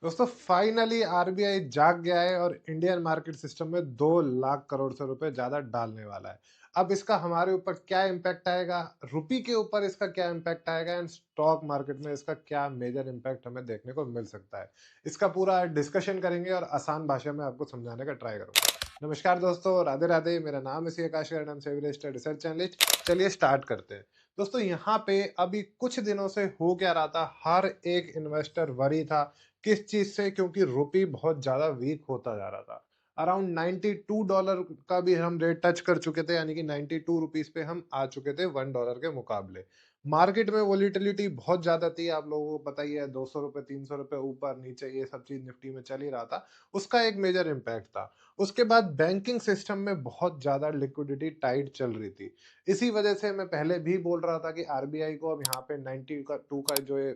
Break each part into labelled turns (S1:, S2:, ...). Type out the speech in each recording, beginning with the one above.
S1: दोस्तों finally RBI जाग गया है और इंडियन मार्केट सिस्टम में 2 लाख करोड़ से रुपए ज्यादा डालने वाला है। अब इसका हमारे ऊपर क्या इम्पैक्ट आएगा, रुपी के ऊपर इसका क्या इम्पैक्ट आएगा एंड स्टॉक मार्केट में इसका क्या मेजर इम्पैक्ट हमें देखने को मिल सकता है, इसका पूरा डिस्कशन करेंगे और आसान भाषा में आपको समझाने का ट्राई करूंगा। नमस्कार दोस्तों, राधे राधे। मेरा नाम है सी आकाश रिसर्च एनालिस्ट। चलिए स्टार्ट करते हैं। दोस्तों यहाँ पे अभी कुछ दिनों से हो क्या रहा था, हर एक इन्वेस्टर वरी था। किस चीज से? क्योंकि रुपी बहुत ज्यादा वीक होता जा रहा था। अराउंड $92 का भी हम रेट टच कर चुके थे, यानी कि 92 रुपीज पे हम आ चुके थे $1 के मुकाबले। मार्केट में वोलिटिलिटी बहुत ज्यादा थी, आप लोगों को पता ही है। 200 रुपए, 300 रुपए ऊपर नीचे ये सब चीज निफ्टी में चल ही रहा था। उसका एक मेजर इम्पैक्ट था। उसके बाद बैंकिंग सिस्टम में बहुत ज्यादा लिक्विडिटी टाइट चल रही थी। इसी वजह से मैं पहले भी बोल रहा था कि आरबीआई को अब यहाँ पे 92 का जो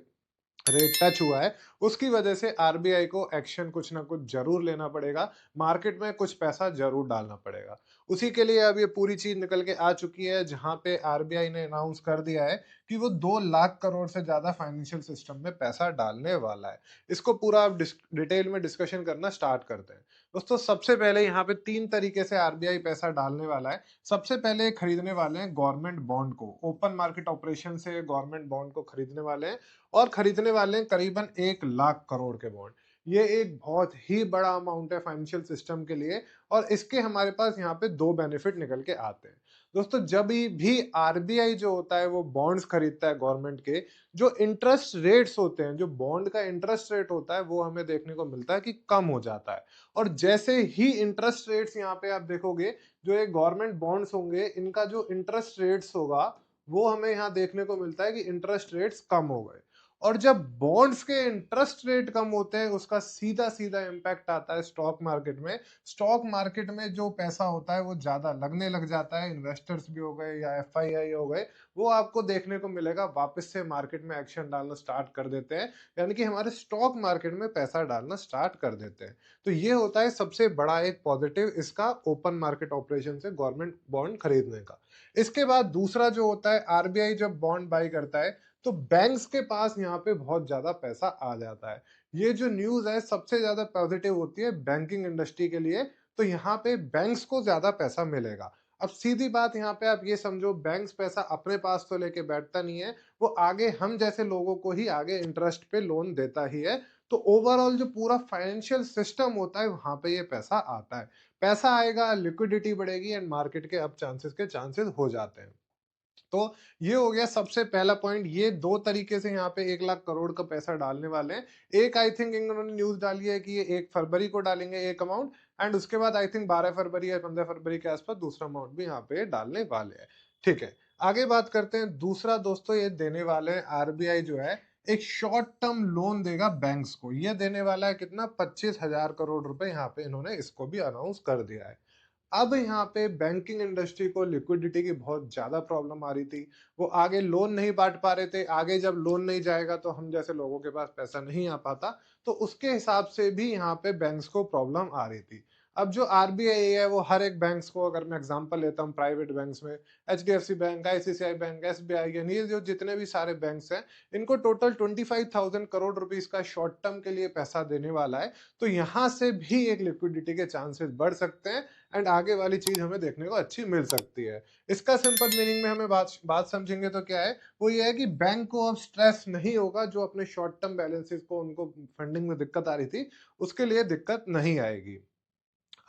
S1: रेट टच हुआ है, उसकी वजह से आरबीआई को एक्शन कुछ ना कुछ जरूर लेना पड़ेगा। मार्केट में कुछ पैसा जरूर डालना पड़ेगा। उसी के लिए अब ये पूरी चीज निकल के आ चुकी है, जहां पे आरबीआई ने अनाउंस कर दिया है कि वो 2 लाख करोड़ से ज्यादा फाइनेंशियल सिस्टम में पैसा डालने वाला है। इसको पूरा अब डिटेल में डिस्कशन करना स्टार्ट करते हैं। दोस्तों सबसे पहले यहाँ पे 3 तरीके से आरबीआई पैसा डालने वाला है। सबसे पहले खरीदने वाले हैं गवर्नमेंट बॉन्ड को। ओपन मार्केट ऑपरेशन से गवर्नमेंट बॉन्ड को खरीदने वाले हैं और खरीदने वाले हैं करीबन 1 लाख करोड़ के बॉन्ड। ये एक बहुत ही बड़ा अमाउंट है फाइनेंशियल सिस्टम के लिए। और इसके हमारे पास यहाँ पे 2 बेनिफिट निकल के आते हैं। दोस्तों जब भी आरबीआई जो होता है वो बॉन्ड्स खरीदता है गवर्नमेंट के, जो इंटरेस्ट रेट्स होते हैं, जो बॉन्ड का इंटरेस्ट रेट होता है, वो हमें देखने को मिलता है कि कम हो जाता है। और जैसे ही इंटरेस्ट रेट्स यहाँ पे आप देखोगे, जो ये गवर्नमेंट बॉन्ड्स होंगे, इनका जो इंटरेस्ट रेट्स होगा, वो हमें यहाँ देखने को मिलता है कि इंटरेस्ट रेट्स कम हो गए। और जब बॉन्ड्स के इंटरेस्ट रेट कम होते हैं, उसका सीधा सीधा इम्पैक्ट आता है स्टॉक मार्केट में। स्टॉक मार्केट में जो पैसा होता है वो ज्यादा लगने लग जाता है। इन्वेस्टर्स भी हो गए या एफआईआई हो गए, वो आपको देखने को मिलेगा वापस से मार्केट में एक्शन डालना स्टार्ट कर देते हैं, यानी कि हमारे स्टॉक मार्केट में पैसा डालना स्टार्ट कर देते हैं। तो ये होता है सबसे बड़ा एक पॉजिटिव इसका, ओपन मार्केट ऑपरेशन से गवर्नमेंट बॉन्ड खरीदने का। इसके बाद दूसरा जो होता है, आरबीआई जब बॉन्ड बाई करता है तो बैंक्स के पास यहाँ पे बहुत ज्यादा पैसा आ जाता है। ये जो न्यूज है सबसे ज्यादा पॉजिटिव होती है बैंकिंग इंडस्ट्री के लिए। तो यहाँ पे बैंक्स को ज्यादा पैसा मिलेगा। अब सीधी बात यहाँ पे आप ये समझो, बैंक्स पैसा अपने पास तो लेके बैठता नहीं है, वो आगे हम जैसे लोगों को ही आगे इंटरेस्ट पे लोन देता ही है। तो ओवरऑल जो पूरा फाइनेंशियल सिस्टम होता है, वहां पे ये पैसा आता है। पैसा आएगा, लिक्विडिटी बढ़ेगी एंड मार्केट के अप चांसेस के चांसेस हो जाते हैं। तो ये हो गया सबसे पहला पॉइंट। ये 2 तरीके से यहाँ पे 1 लाख करोड़ का पैसा डालने वाले हैं। एक आई थिंक इन्होंने न्यूज डाली है कि ये 1 फरवरी को डालेंगे एक अमाउंट, एंड उसके बाद आई थिंक 12 फरवरी या 15 फरवरी के आसपास दूसरा अमाउंट भी यहाँ पे डालने वाले हैं। ठीक है, आगे बात करते हैं। दूसरा दोस्तों, ये देने वाले हैं, आरबीआई जो है एक शॉर्ट टर्म लोन देगा बैंक्स को। ये देने वाला है कितना, 25,000 करोड़ रुपए। यहाँ पे इन्होंने इसको भी अनाउंस कर दिया है। अब यहाँ पे बैंकिंग इंडस्ट्री को लिक्विडिटी की बहुत ज्यादा प्रॉब्लम आ रही थी। वो आगे लोन नहीं बांट पा रहे थे। आगे जब लोन नहीं जाएगा तो हम जैसे लोगों के पास पैसा नहीं आ पाता। तो उसके हिसाब से भी यहाँ पे बैंक्स को प्रॉब्लम आ रही थी। अब जो आरबीआई है वो हर एक बैंक्स को, अगर मैं एग्जांपल लेता हूँ प्राइवेट बैंक्स में, HDFC bank, ICICI bank, SBI, यानी ये जो जितने भी सारे बैंक्स हैं, इनको टोटल 25,000 करोड़ रुपीज का शॉर्ट टर्म के लिए पैसा देने वाला है। तो यहाँ से भी एक लिक्विडिटी के चांसेस बढ़ सकते हैं एंड आगे वाली चीज हमें देखने को अच्छी मिल सकती है। इसका सिंपल मीनिंग में हमें बात बात समझेंगे तो क्या है, वो ये है कि बैंक को अब स्ट्रेस नहीं होगा। जो अपने शॉर्ट टर्म बैलेंसेस को, उनको फंडिंग में दिक्कत आ रही थी, उसके लिए दिक्कत नहीं आएगी।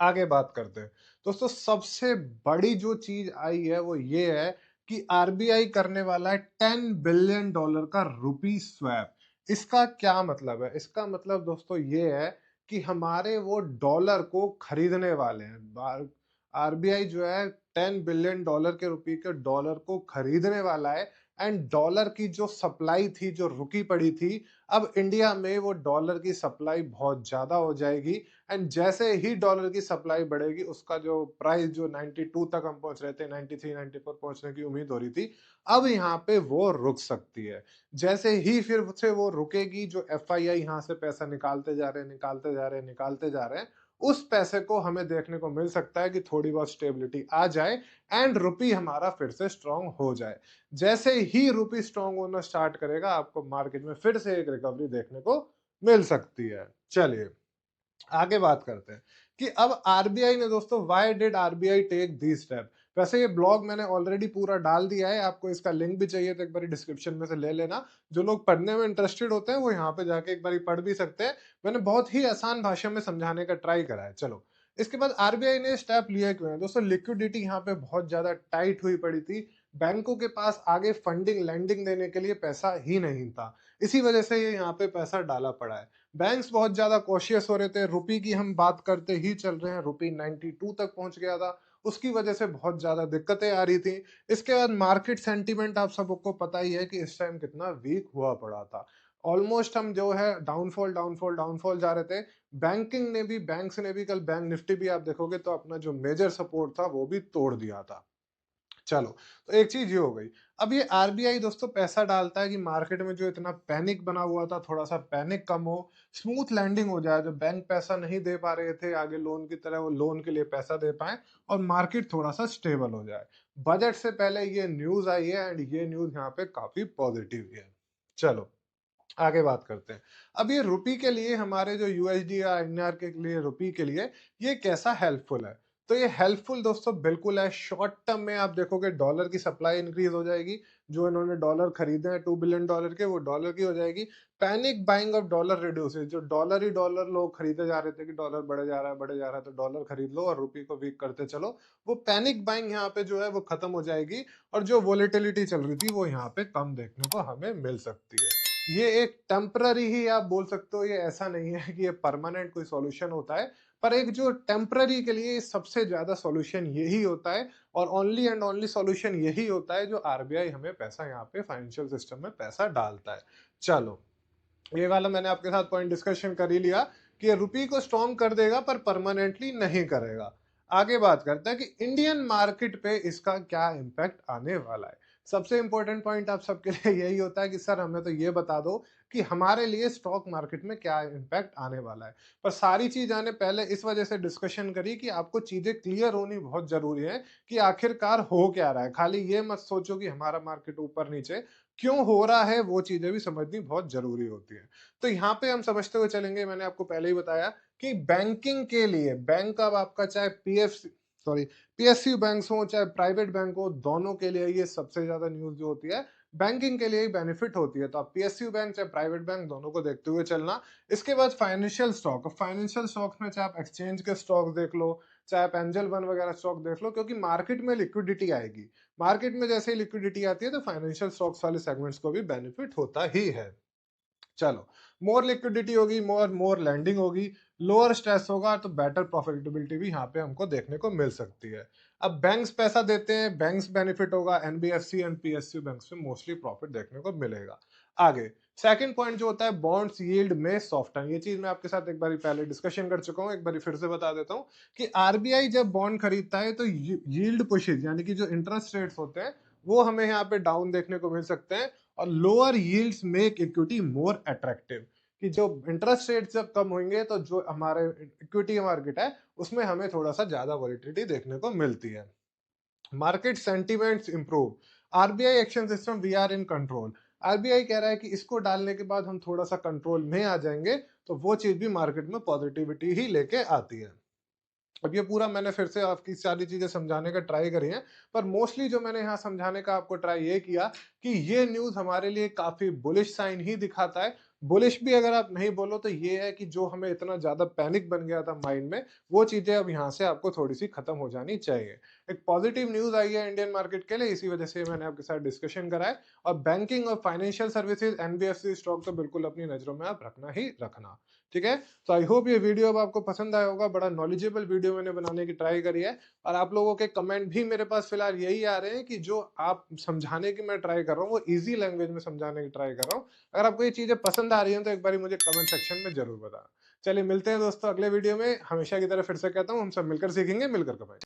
S1: आगे बात करते हैं। दोस्तों सबसे बड़ी जो चीज आई है वो ये है कि आरबीआई करने वाला है $10 बिलियन का रुपी स्वैप। इसका क्या मतलब है? इसका मतलब दोस्तों ये है कि हमारे वो डॉलर को खरीदने वाले हैं। आरबीआई जो है $10 बिलियन के रुपए के डॉलर को खरीदने वाला है। एंड डॉलर की जो सप्लाई थी, जो रुकी पड़ी थी, अब इंडिया में वो डॉलर की सप्लाई बहुत ज्यादा हो जाएगी। एंड जैसे ही डॉलर की सप्लाई बढ़ेगी, उसका जो प्राइस जो 92 तक हम पहुंच रहे थे, 93 94 पहुंचने की उम्मीद हो रही थी, अब यहाँ पे वो रुक सकती है। जैसे ही फिर से वो रुकेगी, जो एफआईआई यहाँ से पैसा निकालते जा रहे हैं, निकालते जा रहे हैं, निकालते जा रहे हैं, उस पैसे को हमें देखने को मिल सकता है कि थोड़ी बहुत स्टेबिलिटी आ जाए एंड रुपी हमारा फिर से स्ट्रांग हो जाए। जैसे ही रुपी स्ट्रांग होना स्टार्ट करेगा, आपको मार्केट में फिर से एक रिकवरी देखने को मिल सकती है। चलिए आगे बात करते हैं कि अब आरबीआई ने दोस्तों why did RBI take this step. वैसे ये ब्लॉग मैंने ऑलरेडी पूरा डाल दिया है, आपको इसका लिंक भी चाहिए तो एक बार डिस्क्रिप्शन में से ले लेना। जो लोग पढ़ने में इंटरेस्टेड होते हैं वो यहाँ पे जाके एक बार पढ़ भी सकते हैं। मैंने बहुत ही आसान भाषा में समझाने का ट्राई करा है। चलो इसके बाद आरबीआई ने स्टेप लिया क्यों है दोस्तों? लिक्विडिटी यहाँ पे बहुत ज्यादा टाइट हुई पड़ी थी, बैंकों के पास आगे फंडिंग लैंडिंग देने के लिए पैसा ही नहीं था, इसी वजह से ये यहाँ पे पैसा डाला पड़ा है। बैंक्स बहुत ज्यादा कॉशियस हो रहे थे, रुपी की हम बात करते ही चल रहे हैं, रुपी 92 तक पहुंच गया था, उसकी वजह से बहुत ज्यादा दिक्कतें आ रही थी। इसके बाद मार्केट सेंटीमेंट आप सबको पता ही है कि इस टाइम कितना वीक हुआ पड़ा था। ऑलमोस्ट हम जो है डाउनफॉल डाउनफॉल डाउनफॉल जा रहे थे। बैंकिंग ने भी, बैंक्स ने भी, कल बैंक निफ्टी भी आप देखोगे तो अपना जो मेजर सपोर्ट था वो भी तोड़ दिया था। चलो, तो एक चीज ये हो गई। अब ये आरबीआई दोस्तों पैसा डालता है कि मार्केट में जो इतना पैनिक बना हुआ था, थोड़ा सा पैनिक कम हो, स्मूथ लैंडिंग हो जाए, जो बैंक पैसा नहीं दे पा रहे थे आगे लोन की तरह, वो लोन के लिए पैसा दे पाए और मार्केट थोड़ा सा स्टेबल हो जाए। बजट से पहले ये न्यूज आई है एंड ये न्यूज यहाँ पे काफी पॉजिटिव है। चलो आगे बात करते हैं। अब ये रुपी के लिए, हमारे जो यूएसडी या एनआर के लिए, रुपी के लिए ये कैसा हेल्पफुल है? तो ये हेल्पफुल दोस्तों बिल्कुल है। शॉर्ट टर्म में आप देखोगे डॉलर की सप्लाई इंक्रीज हो जाएगी, जो इन्होंने डॉलर खरीदे हैं $2 बिलियन के, वो डॉलर की हो जाएगी। Panic buying of dollar reduce, जो डॉलर ही डॉलर लोग खरीदे जा रहे थे कि डॉलर बढ़े जा रहा है बढ़े जा रहा है, तो डॉलर खरीद लो और रुपी को वीक करते चलो, वो पैनिक बाइंग यहाँ पे जो है वो खत्म हो जाएगी और जो वोलेटिलिटी चल रही थी वो यहाँ पे कम देखने को हमें मिल सकती है। ये एक टेम्पररी ही आप बोल सकते हो, ये ऐसा नहीं है कि ये परमानेंट कोई सॉल्यूशन होता है, पर एक जो टेम्पररी के लिए सबसे ज्यादा सॉल्यूशन यही होता है और ओनली एंड ओनली सॉल्यूशन यही होता है जो आरबीआई हमें पैसा यहाँ पे फाइनेंशियल सिस्टम में पैसा डालता है। चलो ये वाला मैंने आपके साथ पॉइंट डिस्कशन कर ही लिया कि ये रुपी को स्ट्रॉन्ग कर देगा पर परमानेंटली नहीं करेगा। आगे बात करते हैं कि इंडियन मार्केट पे इसका क्या इम्पैक्ट आने वाला है। सबसे इंपॉर्टेंट पॉइंट आप सबके लिए यही होता है कि सर हमें तो ये बता दो कि हमारे लिए स्टॉक मार्केट में क्या इम्पैक्ट आने वाला है। पर सारी चीज आने पहले इस वजह से डिस्कशन करी कि आपको चीजें क्लियर होनी बहुत जरूरी है कि आखिरकार हो क्या रहा है। खाली ये मत सोचो कि हमारा मार्केट ऊपर नीचे क्यों हो रहा है, वो चीजें भी समझनी बहुत जरूरी होती है। तो यहाँ पे हम समझते हुए चलेंगे, मैंने आपको पहले ही बताया कि बैंकिंग के लिए, बैंक अब आपका चाहे पीएसयू बैंक हो चाहे प्राइवेट बैंक हो, दोनों के लिए ये सबसे ज्यादा न्यूज जो होती है बैंकिंग के लिए ही बेनिफिट होती है। तो आप पीएसयू बैंक चाहे प्राइवेट बैंक दोनों को देखते हुए चलना। इसके बाद फाइनेंशियल स्टॉक, फाइनेंशियल स्टॉक्स में चाहे आप एक्सचेंज के स्टॉक्स देख लो, चाहे आप एंजल वन वगैरह स्टॉक देख लो, क्योंकि मार्केट में लिक्विडिटी आएगी। मार्केट में जैसे ही लिक्विडिटी आती है तो फाइनेंशियल स्टॉक्स वाले सेगमेंट्स को भी बेनिफिट होता ही है। चलो, मोर लिक्विडिटी होगी, मोर मोर लैंडिंग होगी, लोअर स्ट्रेस होगा, तो बेटर प्रॉफिटेबिलिटी भी यहाँ पे हमको देखने को मिल सकती है। अब बैंक्स पैसा देते हैं, बैंक्स बेनिफिट होगा, एनबीएफसी एंड पीएसयू बैंक्स में मोस्टली प्रॉफिट देखने को मिलेगा। आगे सेकंड पॉइंट जो होता है बॉन्ड्स यील्ड में सॉफ्टन, ये चीज मैं आपके साथ एक बार पहले डिस्कशन कर चुका हूँ, एक बार फिर से बता देता हूँ कि आरबीआई जब बॉन्ड खरीदता है तो यील्ड पुशेज यानी कि जो इंटरेस्ट रेट्स होते हैं वो हमें यहाँ पे डाउन देखने को मिल सकते हैं और lower yields make equity more attractive, कि जो इंटरेस्ट रेट जब कम होंगे तो जो हमारे इक्विटी मार्केट है उसमें हमें थोड़ा सा ज्यादा वॉलिटिलिटी देखने को मिलती है। Market sentiments improve, RBI action system we are in control. RBI कह रहा है कि इसको डालने के बाद हम थोड़ा सा कंट्रोल में आ जाएंगे, तो वो चीज भी मार्केट में पॉजिटिविटी ही लेके आती है। अब ये पूरा मैंने फिर से आपकी सारी चीजें समझाने का ट्राई करी है, पर मोस्टली जो मैंने यहाँ समझाने का आपको ट्राई ये किया कि ये न्यूज हमारे लिए काफी बुलिश साइन ही दिखाता है। बुलिश भी अगर आप नहीं बोलो तो ये है कि जो हमें इतना ज्यादा पैनिक बन गया था माइंड में, वो चीजें अब यहाँ से आपको थोड़ी सी खत्म हो जानी चाहिए। एक पॉजिटिव न्यूज आई है इंडियन मार्केट के लिए, इसी वजह से मैंने आपके साथ डिस्कशन करा है। और बैंकिंग और फाइनेंशियल सर्विसेज एनबीएफसी स्टॉक तो बिल्कुल अपनी नजरों में आप रखना ही रखना। ठीक है, तो आई होप ये वीडियो अब आपको पसंद आया होगा। बड़ा नॉलेजेबल वीडियो मैंने बनाने की ट्राई करी है और आप लोगों के कमेंट भी मेरे पास फिलहाल यही आ रहे हैं कि जो आप समझाने की मैं ट्राई कर रहा हूँ वो इजी लैंग्वेज में समझाने की ट्राई कर रहा हूँ। अगर आपको ये चीजें पसंद आ रही हैं तो एक बार मुझे कमेंट सेक्शन में जरूर बताना। चलिए मिलते हैं दोस्तों अगले वीडियो में। हमेशा की तरह फिर से कहता हूँ, हम सब मिलकर सीखेंगे, मिलकर कमाएंगे।